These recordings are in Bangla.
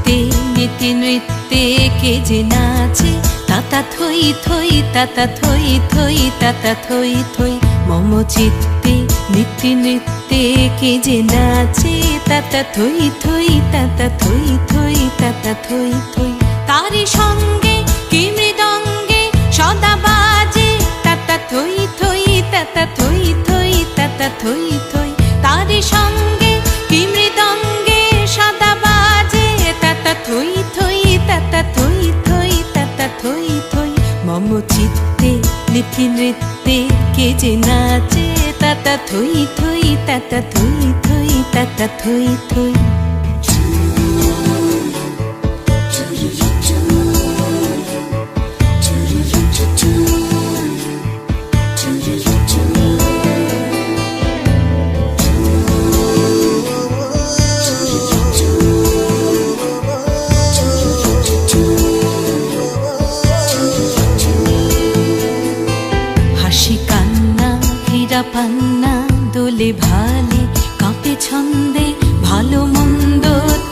চিত্তে নীতি নৃত্যে কে যে নাচে তাতা থই থই তাতা থই থই তাতা থই থই মম চিত্তে নীতি নৃত্যে কে যে নাচে তাতা থই থই তাতা থই থই তাতা থই থই তারি সঙ্গে কি মৃদঙ্গে সদা বাজে তাতা থই থই তাতা থই থই তাতা থই থই তারি সঙ্গে কি মৃদঙ্গে সদা বাজে তাতা থই থই তাতা থই থই তাতা থই থই মম চিত্তে নীতি নৃত্যে কে যে নাচে তাতা থই থই তাতা থই থই তাতা থই থই পান্না দোলে ভালে কাঁপে ছন্দে ভালো মন্দ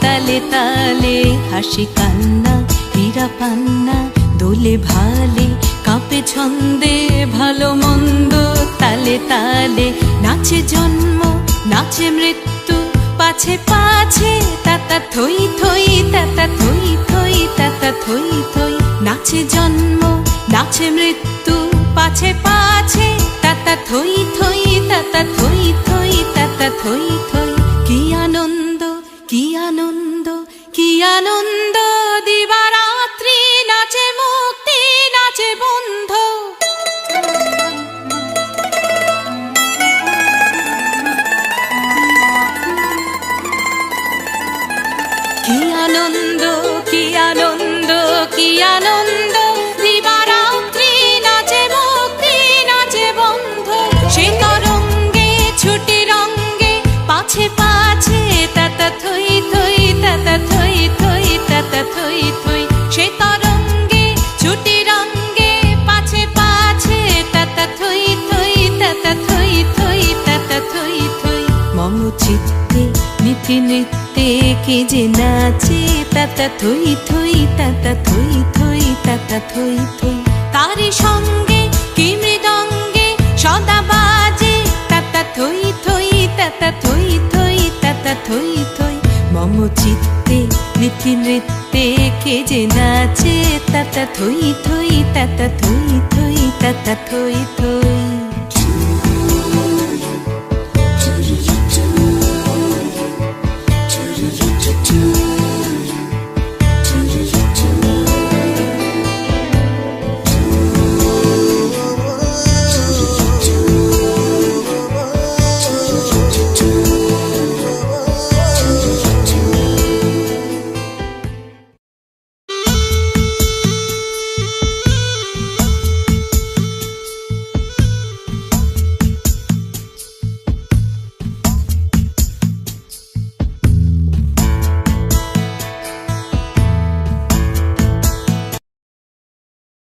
তালে তালে হাসি কান্না হীরা পান্না দোলে ভালে কাঁপে ছন্দে ভালো মন্দ তালে তালে নাচে জন্ম নাচে মৃত্যু পাছে পাছে তাতা থই থই তাতা থই থই তাতা থই থই নাচে জন্ম নাচে মৃত্যু পাছে পাছে তাতা থই থই তাতা থই থই তাতা থই থই কি আনন্দ কি আনন্দ কি আনন্দ দিবারাত্রি নাচে মুক্তি নাচে বন্ধ কি আনন্দ কি আনন্দ কি আনন্দ দিবারাত্রি নাচে মুক্তি নাচে বন্ধ সে তরঙ্গে ছুটি রঙ্গে পাছে পাছে তাতা থই থই তাতা থই থই তাতা থই থই সে তরঙ্গে ছুটি রঙ্গে পাছে পাছে তাতা থই থই তাতা থই থই তাতা থই থই মম চিত্তে নীতি নৃত্যে কে যে নাচে তাতা থই থই তাতা থই থই তাতা থই থই তারি সঙ্গে কি মৃদঙ্গে সদা বাজে তাতা থই থই তাতা থই থই তাতা থই থই মম চিত্তে নীতি নৃত্যে কে যে নাচে তাতা থই থই তাতা থই থই তাতা থই থই